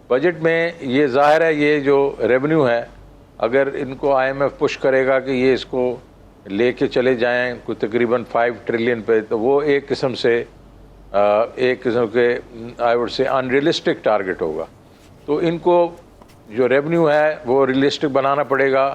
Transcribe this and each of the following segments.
Budget میں یہ ظاہر ہے یہ جو ریونیو ہے اگر ان کو آئی ایم ایف پش کرے گا کہ یہ اس کو لے کے چلے جائیں کوئی تقریباً 5 ٹریلین پہ، تو وہ ایک قسم کے I would say in realistic target ہوگا. تو ان کو جو ریونیو ہے وہ ریئلسٹک بنانا پڑے گا.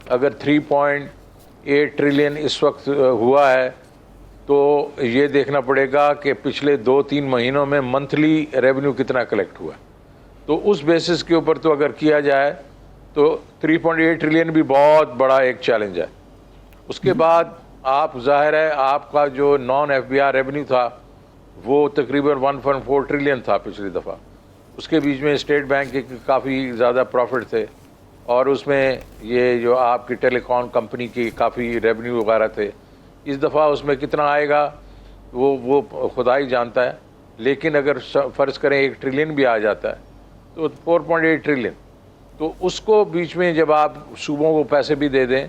اگر 3.8 ٹریلین اس وقت ہوا ہے تو یہ دیکھنا پڑے گا کہ پچھلے 2-3 مہینوں میں منتھلی ریونیو کتنا کلیکٹ ہوا ہے. تو اس بیسس کے اوپر تو اگر کیا جائے تو 3.8 ٹریلین بھی بہت بڑا ایک چیلنج ہے. اس کے بعد آپ ظاہر ہے آپ کا جو non F B R revenue تھا وہ تقریباً 1.4 ٹریلین تھا پچھلی دفعہ. اس کے بیچ میں اسٹیٹ بینک کے کافی زیادہ پروفٹ تھے اور اس میں یہ جو آپ کی ٹیلی کام کمپنی کی کافی ریونیو وغیرہ تھے. اس دفعہ اس میں کتنا آئے گا وہ خدا ہی جانتا ہے. لیکن اگر فرض کریں 1 ٹریلین بھی آ جاتا ہے تو 4.8 ٹریلین، تو اس کو بیچ میں جب آپ صوبوں کو پیسے بھی دے دیں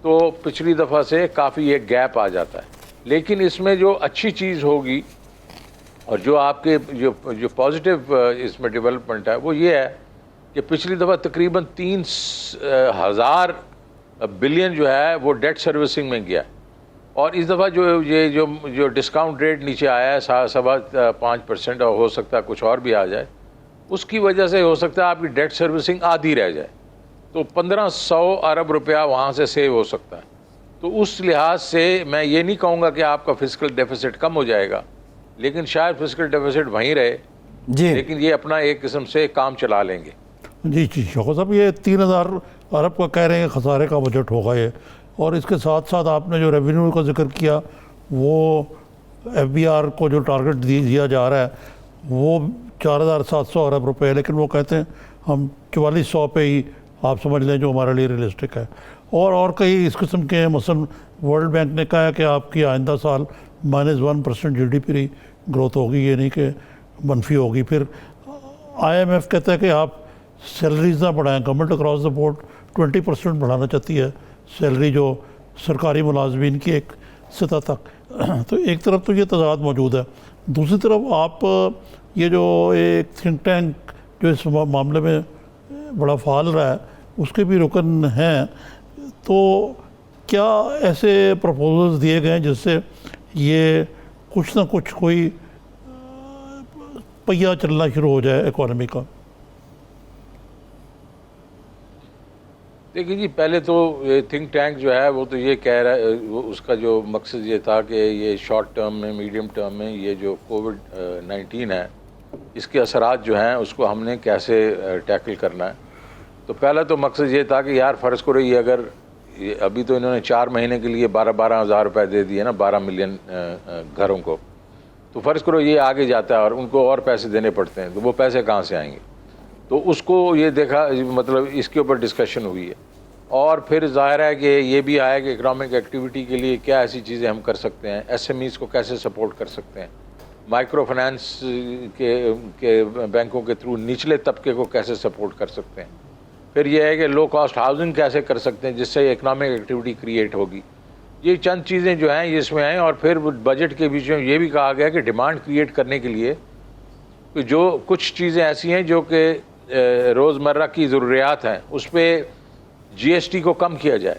تو پچھلی دفعہ سے کافی ایک گیپ آ جاتا ہے. لیکن اس میں جو اچھی چیز ہوگی اور جو آپ کے جو پازیٹیو اس میں ڈیولپمنٹ ہے وہ یہ ہے کہ پچھلی دفعہ تقریباً 3,000 بلین جو ہے وہ ڈیٹ سروسنگ میں گیا. اور اس دفعہ جو ڈسکاؤنٹ ریٹ نیچے آیا ہے 5% اور ہو سکتا ہے کچھ اور بھی آ جائے، اس کی وجہ سے ہو سکتا ہے آپ کی ڈیٹ سروسنگ آدھی رہ جائے. تو 1,500 ارب روپیہ وہاں سے سیو ہو سکتا ہے. تو اس لحاظ سے میں یہ نہیں کہوں گا کہ آپ کا فسکل ڈیفیسٹ کم ہو جائے گا، لیکن شاید فسکل ڈیفیسٹ وہیں رہے جی، لیکن یہ اپنا ایک قسم سے کام چلا لیں گے. جی شوکت صاحب، یہ 3,000 ارب کا کہہ رہے ہیں خسارے کا بجٹ ہوگا یہ، اور اس کے ساتھ ساتھ آپ نے جو ریونیو کا ذکر کیا وہ ایف بی آر کو جو ٹارگٹ دیا جا رہا ہے وہ 4,700 ارب روپے ہے، لیکن وہ کہتے ہیں ہم 4,400 پہ ہی آپ سمجھ لیں جو ہمارے لیے ریئلسٹک ہے. اور کئی اس قسم کے ہیں. مثلا ورلڈ بینک نے کہا ہے کہ آپ کی آئندہ سال -1% جی ڈی پی گروتھ ہوگی، یہ نہیں کہ منفی ہوگی. پھر آئی ایم ایف کہتا ہے کہ آپ سیلریز نہ بڑھائیں. گورنمنٹ اکراس دا بورڈ 20% بڑھانا چاہتی ہے سیلری جو سرکاری ملازمین کی ایک سطح تک. تو ایک طرف تو یہ تضاد موجود ہے، دوسری طرف آپ یہ جو ایک تھنک ٹینک جو اس معاملے میں بڑا فعال رہا ہے اس کے بھی رکن ہیں. تو کیا ایسے پروپوزلز دیے گئے ہیں جس سے یہ کچھ نہ کچھ کوئی پہیہ چلنا شروع ہو جائے اکانومی کا؟ دیکھیے جی، پہلے تو یہ تھنک ٹینک جو ہے وہ تو یہ کہہ رہا ہے، اس کا جو مقصد یہ تھا کہ یہ شارٹ ٹرم میں میڈیم ٹرم میں یہ جو کووڈ-19 ہے اس کے اثرات جو ہیں اس کو ہم نے کیسے ٹیکل کرنا ہے. تو پہلا تو مقصد یہ تھا کہ یار فرض کرو یہ اگر ابھی تو انہوں نے 4 مہینے کے لیے 12 ہزار روپے دے دیے نا 12 ملین گھروں کو. تو فرض کرو یہ آگے جاتا ہے اور ان کو اور پیسے دینے پڑتے ہیں تو وہ پیسے کہاں سے آئیں گے. تو اس کو یہ دیکھا، مطلب اس کے اوپر ڈسکشن ہوئی ہے. اور پھر ظاہر ہے کہ یہ بھی آیا کہ اکنامک ایکٹیویٹی کے لیے کیا ایسی چیزیں ہم کر سکتے ہیں، ایس ایم ایز کو کیسے سپورٹ کر سکتے ہیں، مائکرو فنانس کے بینکوں کے تھرو نچلے طبقے کو کیسے سپورٹ کر سکتے ہیں. پھر یہ ہے کہ لو کاسٹ ہاؤسنگ کیسے کر سکتے ہیں جس سے اکنامک ایکٹیویٹی کریٹ ہوگی. یہ چند چیزیں جو ہیں یہ اس میں آئیں. اور پھر بجٹ کے بیچ میں یہ بھی کہا گیا کہ ڈیمانڈ کریٹ کرنے کے لیے جو کچھ چیزیں ایسی ہیں جو کہ روزمرہ کی ضروریات ہیں اس پہ جی ایس ٹی کو کم کیا جائے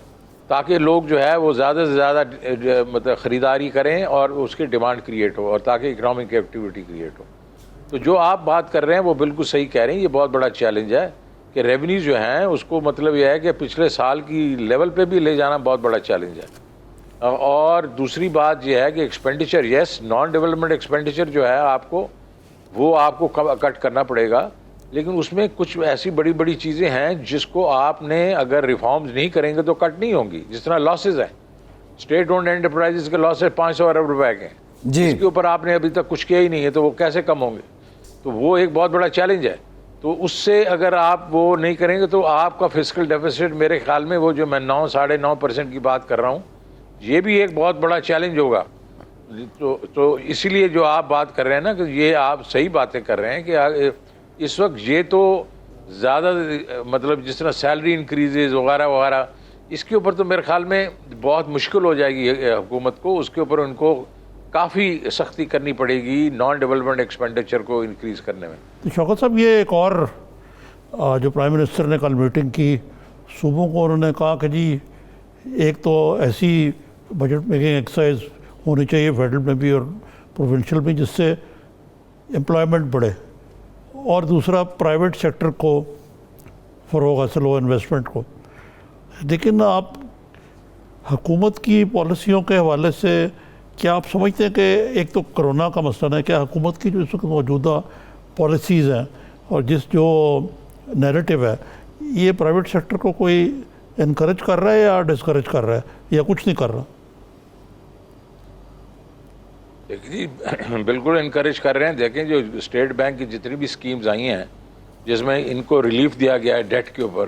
تاکہ لوگ جو ہے وہ زیادہ سے زیادہ مطلب خریداری کریں اور اس کی ڈیمانڈ کریٹ ہو اور تاکہ اکنامک ایکٹیویٹی کریٹ ہو. تو جو آپ بات کر رہے ہیں وہ بالکل صحیح کہہ رہے ہیں. یہ بہت بڑا چیلنج ہے کہ ریونیو جو ہیں اس کو مطلب یہ ہے کہ پچھلے سال کی لیول پہ بھی لے جانا بہت بڑا چیلنج ہے. اور دوسری بات یہ ہے کہ ایکسپینڈیچر، یس نان ڈیولپمنٹ ایکسپینڈیچر جو ہے آپ کو کٹ کرنا پڑے گا، لیکن اس میں کچھ ایسی بڑی بڑی چیزیں ہیں جس کو آپ نے اگر ریفارمز نہیں کریں گے تو کٹ نہیں ہوں گی. جس طرح لاسز ہیں، اسٹیٹ اونڈ انٹرپرائزز کے لاسز 500 ارب روپے کے ہیں جی، اس کے اوپر آپ نے ابھی تک کچھ کیا ہی نہیں ہے تو وہ کیسے کم ہوں گے. تو وہ ایک بہت بڑا چیلنج ہے. تو اس سے اگر آپ وہ نہیں کریں گے تو آپ کا فسکل ڈیفیسٹ میرے خیال میں وہ جو میں 9-9.5% کی بات کر رہا ہوں یہ بھی ایک بہت بڑا چیلنج ہوگا. تو اسی لیے جو آپ بات کر رہے ہیں نا کہ یہ آپ صحیح باتیں کر رہے ہیں کہ اس وقت یہ تو زیادہ مطلب جس طرح سیلری انکریزز وغیرہ وغیرہ اس کے اوپر تو میرے خیال میں بہت مشکل ہو جائے گی حکومت کو. اس کے اوپر ان کو کافی سختی کرنی پڑے گی نان ڈیولپمنٹ ایکسپینڈیچر کو انکریز کرنے میں. تو شوکت صاحب، یہ ایک اور جو پرائم منسٹر نے کل میٹنگ کی، صوبوں کو انہوں نے کہا کہ جی ایک تو ایسی بجٹ میکنگ ایکسرسائز ہونی چاہیے فیڈرل میں بھی اور پروونشل میں جس سے امپلائمنٹ بڑھے، اور دوسرا پرائیویٹ سیکٹر کو فروغ حاصل ہو، انویسٹمنٹ کو۔ لیکن آپ حکومت کی پالیسیوں کے حوالے سے کیا آپ سمجھتے ہیں کہ ایک تو کرونا کا مسئلہ ہے، کیا حکومت کی جو اس وقت موجودہ پالیسیز ہیں اور جس جو نیریٹو ہے، یہ پرائیویٹ سیکٹر کو کوئی انکریج کر رہا ہے یا ڈسکریج کر رہا ہے یا کچھ نہیں کر رہا؟ جی بالکل انکریج کر رہے ہیں۔ دیکھیں جو اسٹیٹ بینک کی جتنی بھی اسکیمز آئی ہیں جس میں ان کو ریلیف دیا گیا ہے ڈیٹ کے اوپر،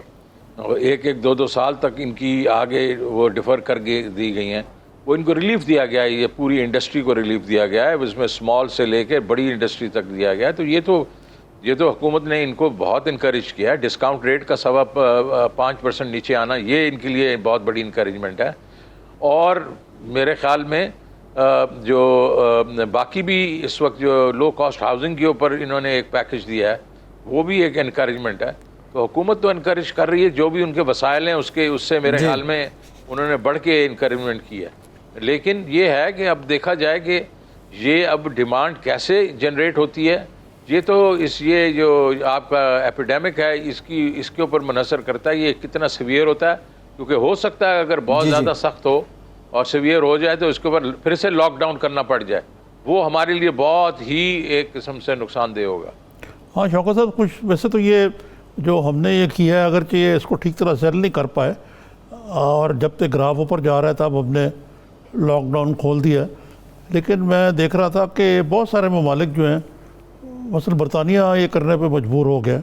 اور ایک دو سال تک ان کی آگے وہ ڈیفر کر دی گئی ہیں، وہ ان کو ریلیف دیا گیا ہے، یہ پوری انڈسٹری کو ریلیف دیا گیا ہے، اس میں اسمال سے لے کے بڑی انڈسٹری تک دیا گیا ہے۔ تو یہ تو حکومت نے ان کو بہت انکریج کیا ہے۔ ڈسکاؤنٹ ریٹ کا 5% نیچے آنا، یہ ان کے لیے بہت بڑی انکریجمنٹ ہے۔ اور میرے خیال میں جو باقی بھی اس وقت جو لو کاسٹ ہاؤسنگ کے اوپر انہوں نے ایک پیکج دیا ہے، وہ بھی ایک انکریجمنٹ ہے۔ تو حکومت تو انکریج کر رہی ہے، جو بھی ان کے وسائل ہیں اس سے میرے خیال میں انہوں نے بڑھ کے انکریجمنٹ کی ہے۔ لیکن یہ ہے کہ اب دیکھا جائے کہ یہ اب ڈیمانڈ کیسے جنریٹ ہوتی ہے، یہ تو یہ جو آپ کا ایپیڈیمک ہے اس کے اوپر منحصر کرتا ہے، یہ کتنا سیویئر ہوتا ہے، کیونکہ ہو سکتا ہے اگر بہت زیادہ سخت ہو اور سیویئر ہو جائے تو اس کے اوپر پھر سے لاک ڈاؤن کرنا پڑ جائے، وہ ہمارے لیے بہت ہی ایک قسم سے نقصان دہ ہوگا۔ ہاں شوکت صاحب، کچھ ویسے تو یہ جو ہم نے یہ کیا ہے اگرچہ یہ اس کو ٹھیک طرح سیل نہیں کر پائے، اور جب تک گراف اوپر جا رہا ہے تب ہم نے لاک ڈاؤن کھول دیا، لیکن میں دیکھ رہا تھا کہ بہت سارے ممالک جو ہیں، مثلا برطانیہ یہ کرنے پہ مجبور ہو گیا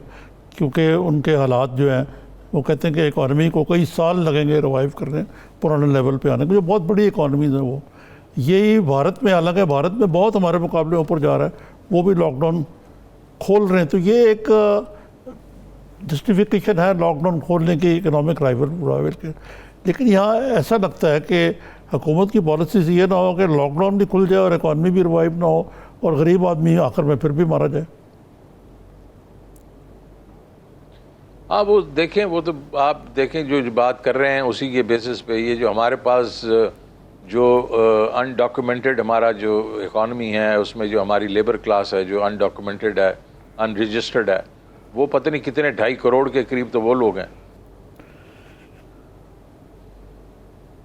کیونکہ ان کے حالات جو ہیں وہ کہتے ہیں کہ اکانومی کو کئی سال لگیں گے ریوائیو کرنے، پرانے لیول پہ آنے کو، جو بہت بڑی اکانومیز ہیں وہ۔ یہی بھارت میں، حالانکہ بھارت میں بہت ہمارے مقابلے اوپر جا رہا ہے، وہ بھی لاک ڈاؤن کھول رہے ہیں۔ تو یہ ایک جسٹیفیکیشن ہے لاک ڈاؤن کھولنے کی اکنامک رائیول کے، لیکن یہاں ایسا لگتا ہے کہ حکومت کی پالیسیز یہ نہ ہو کہ لاک ڈاؤن بھی کھل جائے اور اکانومی بھی ریوائیو نہ ہو اور غریب آدمی آخر میں پھر بھی مارا جائے۔ ہاں وہ دیکھیں، وہ تو آپ دیکھیں جو بات کر رہے ہیں اسی کے بیسس پہ، یہ جو ہمارے پاس جو انڈاکیومنٹڈ ہمارا جو اکانومی ہے، اس میں جو ہماری لیبر کلاس ہے جو انڈاکیومنٹڈ ہے، ان رجسٹرڈ ہے، وہ پتہ نہیں کتنے 2.5 کروڑ کے قریب تو وہ لوگ ہیں۔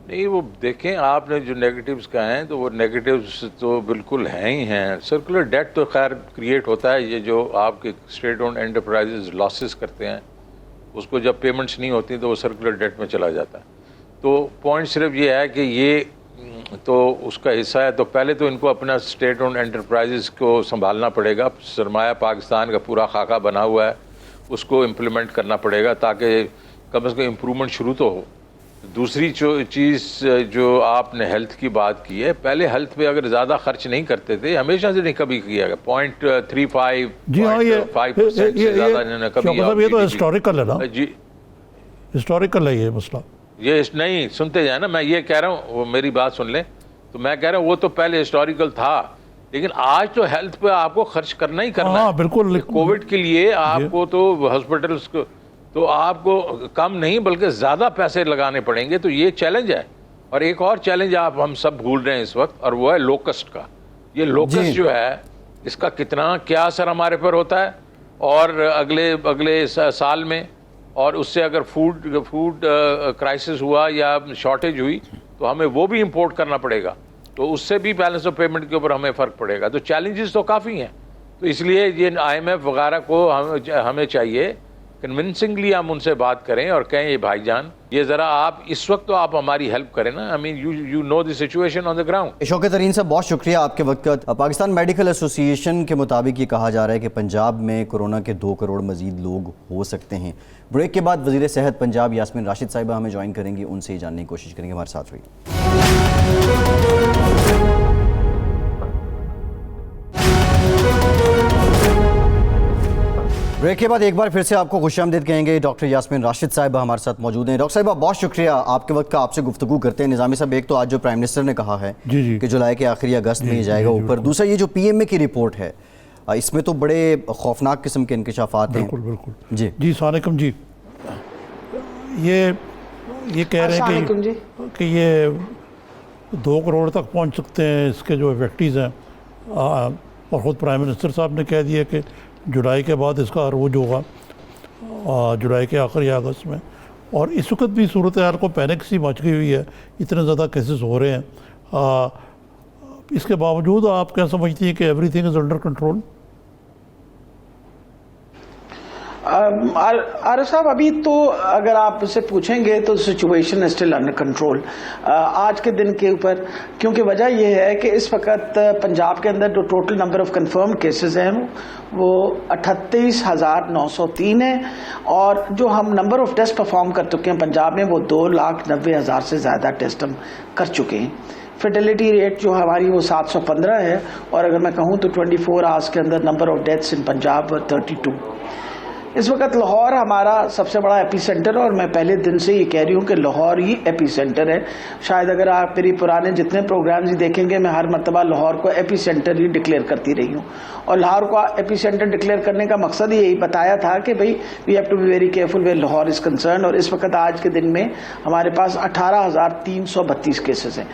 نہیں وہ دیکھیں آپ نے جو نیگیٹیوز کہا ہیں تو وہ نیگیٹیوز تو بالکل ہیں ہی ہیں۔ سرکولر ڈیٹ تو خیر کریٹ ہوتا ہے، یہ جو آپ کے اسٹیٹ اونڈ انٹرپرائزز لاسز کرتے ہیں، اس کو جب پیمنٹس نہیں ہوتی تو وہ سرکولر ڈیٹ میں چلا جاتا ہے۔ تو پوائنٹ صرف یہ ہے کہ یہ تو اس کا حصہ ہے، تو پہلے تو ان کو اپنا اسٹیٹ اونڈ انٹرپرائزز کو سنبھالنا پڑے گا، سرمایہ پاکستان کا پورا خاکہ بنا ہوا ہے، اس کو امپلیمنٹ کرنا پڑے گا تاکہ کم از کم امپرومنٹ شروع تو ہو۔ دوسری چیز جو آپ نے ہیلتھ کی بات کی ہے، پہلے ہیلتھ پہ اگر زیادہ خرچ نہیں کرتے تھے، ہمیشہ سے نہیں کبھی کیا گیا، 0.35 جی ہاں، یہ 5% سے زیادہ انہوں نے کبھی۔ یہ تو ہسٹوریکل ہے نا، جی ہسٹوریکل ہے یہ مسئلہ۔ یہ نہیں سنتے جائیں نا، میں یہ کہہ رہا ہوں، وہ میری بات سن لیں، تو میں کہہ رہا ہوں وہ تو پہلے ہسٹوریکل تھا، لیکن آج تو ہیلتھ پہ آپ کو خرچ کرنا ہی کرنا ہے۔ ہاں بالکل، کووڈ کے لیے آپ کو تو ہاسپٹلس کو تو آپ کو کم نہیں بلکہ زیادہ پیسے لگانے پڑیں گے، تو یہ چیلنج ہے۔ اور ایک اور چیلنج ہم سب بھول رہے ہیں اس وقت، اور وہ ہے لوکسٹ کا۔ یہ لوکسٹ جو ہے اس کا کیا اثر ہمارے پر ہوتا ہے، اور اگلے سال میں، اور اس سے اگر فوڈ کرائسس ہوا یا شارٹیج ہوئی تو ہمیں وہ بھی امپورٹ کرنا پڑے گا، تو اس سے بھی بیلنس آف پیمنٹ کے اوپر ہمیں فرق پڑے گا۔ تو چیلنجز تو کافی ہیں، تو اس لیے یہ IMF وغیرہ کو ہمیں چاہیے کنونسنگلی ہم ان سے بات کریں اور کہیں یہ بھائی جان یہ ذرا آپ اس وقت تو آپ ہماری ہیلپ کریں نا، I mean you know the situation on the ground۔ شوکت ترین صاحب بہت شکریہ آپ کے وقت کا۔ پاکستان میڈیکل ایسوسی ایشن کے مطابق یہ کہا جا رہا ہے کہ پنجاب میں کورونا کے 2 کروڑ مزید لوگ ہو سکتے ہیں۔ بریک کے بعد وزیر صحت پنجاب یاسمین راشد صاحبہ ہمیں جوائن کریں گی، ان سے یہ جاننے کی کوشش کریں گے، ہمارے ساتھ رہیے۔ بریک کے بعد ایک بار پھر سے آپ کو خوش آمدید کہیں گے، ڈاکٹر یاسمین راشد صاحبہ ہمارے ساتھ موجود ہیں۔ ڈاکٹر صاحبہ بہت شکریہ آپ کے وقت کا، آپ سے گفتگو کرتے ہیں۔ نظامی صاحب، ایک تو آج جو پرائم منسٹر نے کہا ہے کہ جولائی کے آخری اگست میں یہ جائے گا اوپر، دوسرا یہ جو PMA کی رپورٹ ہے اس میں تو بڑے خوفناک قسم کے انکشافات ہیں. بالکل بالکل. جی السلام علیکم جی. یہ کہہ رہے ہیں کہ یہ 2 کروڑ تک پہنچ سکتے ہیں اس کے جو افیکٹیز ہیں, اور خود پرائم منسٹر صاحب نے کہہ دیا کہ جولائی کے بعد اس کا عروج ہوگا, جولائی کے آخر یا اگست میں. اور اس وقت بھی صورتحال کو پینک سی مچ گئی ہوئی ہے, اتنے زیادہ کیسز ہو رہے ہیں. اس کے باوجود آپ کیا سمجھتی ہیں کہ everything is under control? Arif صاحب, ابھی تو اگر آپ سے پوچھیں گے تو situation is still under control آج کے دن کے اوپر, کیونکہ وجہ یہ ہے کہ اس وقت پنجاب کے اندر جو total number of confirmed cases ہیں وہ 38,903 ہیں, اور جو ہم نمبر آف ٹیسٹ پرفارم کر چکے ہیں پنجاب میں وہ 2,90,000 سے زیادہ ٹیسٹ ہم کر چکے ہیں. فرٹیلیٹی ریٹ جو ہماری وہ 715 ہے, اور اگر میں کہوں تو 24 آورس کے اندر نمبر آف ڈیتھس ان پنجاب 32. اس وقت لاہور ہمارا سب سے بڑا ایپی سینٹر ہے, اور میں پہلے دن سے یہ کہہ رہی ہوں کہ لاہور ہی ایپی سینٹر ہے. شاید اگر آپ میری پرانے جتنے پروگرامز ہی دیکھیں گے, میں ہر مرتبہ لاہور کو ایپی سینٹر ہی ڈکلیئر کرتی رہی ہوں, اور لاہور کو ایپی سینٹر ڈکلیئر کرنے کا مقصد یہی بتایا تھا کہ بھئی we have to be very careful where Lahore is concern. اور اس وقت آج کے دن میں ہمارے پاس 18,332 کیسز ہیں.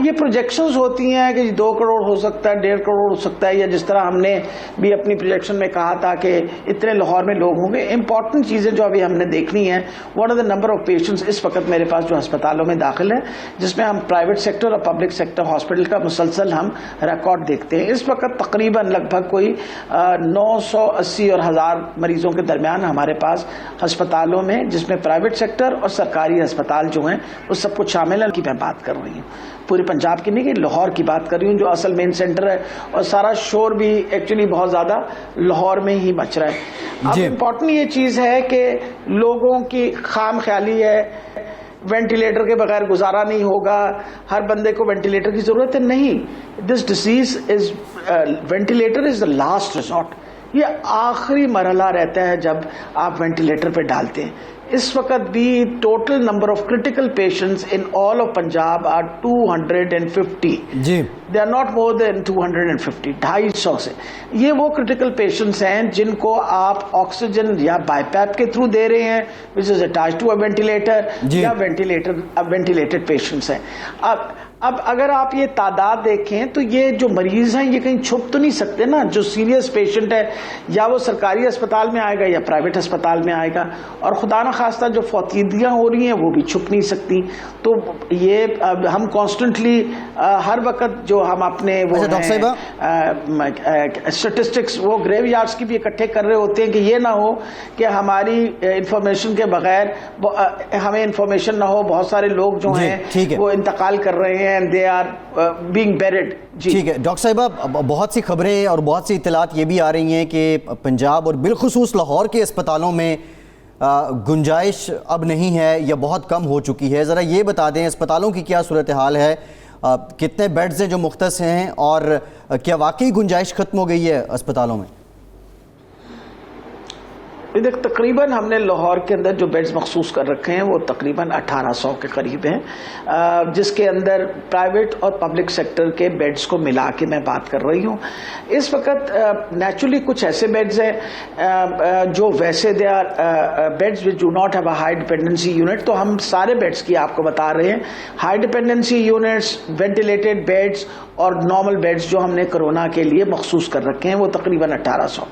یہ پروجیکشنز ہوتی ہیں کہ 2 کروڑ ہو سکتا ہے, 1.5 کروڑ ہو سکتا ہے, یا جس طرح ہم نے بھی اپنی پروجیکشن میں کہا تھا کہ اتنے لاہور میں لوگ ہوں گے. امپورٹنٹ چیزیں جو ابھی ہم نے دیکھنی ہیں, what are the number of patients اس وقت میرے پاس جو ہسپتالوں میں داخل ہیں, جس میں ہم پرائیویٹ سیکٹر اور پبلک سیکٹر ہاسپٹل کا مسلسل ہم ریکارڈ دیکھتے ہیں. اس وقت تقریباً لگ بھگ کوئی 980 اور 1000 مریضوں کے درمیان ہمارے پاس ہسپتالوں میں, جس میں پرائیویٹ سیکٹر اور سرکاری ہسپتال جو ہیں وہ سب کچھ شامل ہے, کی میں بات کر رہی ہوں. پورے پنجاب کی نہیں, کہ لاہور کی بات کر رہی ہوں جو اصل مین سینٹر ہے, اور سارا شور بھی ایکچولی بہت زیادہ لاہور میں ہی مچ رہا ہے. اب امپورٹنٹ یہ چیز ہے کہ لوگوں کی خام خیالی ہے, وینٹیلیٹر کے بغیر گزارا نہیں ہوگا, ہر بندے کو وینٹیلیٹر کی ضرورت ہے. نہیں, this disease is ventilator is the last resort. یہ آخری مرحلہ رہتا ہے جب آپ وینٹیلیٹر پہ ڈالتے ہیں. اس وقت بھی total number of critical patients in all of Punjab are 250. جی, they are not more than 250, 250 سے. یہ وہ کریٹیکل پیشنٹس ہیں جن کو آپ آکسیجن یا بائی پیپ کے تھرو دے رہے ہیں, which is attached to a ventilator, یا وینٹیلیٹڈ پیشنٹس ہیں. اب اگر آپ یہ تعداد دیکھیں تو یہ جو مریض ہیں یہ کہیں چھپ تو نہیں سکتے نا. جو سیریس پیشنٹ ہے یا وہ سرکاری اسپتال میں آئے گا یا پرائیویٹ اسپتال میں آئے گا, اور خدا نخواستہ جو فوتیدگیاں ہو رہی ہیں وہ بھی چھپ نہیں سکتی. تو یہ ہم کانسٹنٹلی ہر وقت جو ہم اپنے وہ اسٹیٹسٹکس وہ گریو یارڈس کی بھی اکٹھے کر رہے ہوتے ہیں کہ یہ نہ ہو کہ ہماری انفارمیشن کے بغیر ہمیں انفارمیشن نہ ہو. بہت سارے لوگ جو ہیں وہ انتقال کر رہے ہیں, and they are being buried. ٹھیک ہے ڈاکٹر صاحبہ, بہت سی خبریں اور بہت سی اطلاعات یہ بھی آ رہی ہیں کہ پنجاب اور بالخصوص لاہور کے اسپتالوں میں گنجائش اب نہیں ہے یا بہت کم ہو چکی ہے. ذرا یہ بتا دیں اسپتالوں کی کیا صورتحال ہے, کتنے بیڈز ہیں جو مختص ہیں, اور کیا واقعی گنجائش ختم ہو گئی ہے اسپتالوں میں؟ تقریباً ہم نے لاہور کے اندر جو بیڈز مخصوص کر رکھے ہیں وہ تقریباً 1800 کے قریب ہیں, جس کے اندر پرائیویٹ اور پبلک سیکٹر کے بیڈز کو ملا کے میں بات کر رہی ہوں. اس وقت نیچرلی کچھ ایسے بیڈز ہیں جو ویسے they are beds which do not have a high dependency unit. تو ہم سارے بیڈز کی آپ کو بتا رہے ہیں, ہائی ڈپینڈنسی یونٹس, وینٹیلیٹڈ بیڈز اور نارمل بیڈز جو ہم نے کرونا کے لیے مخصوص کر رکھے ہیں وہ تقریباً 1800.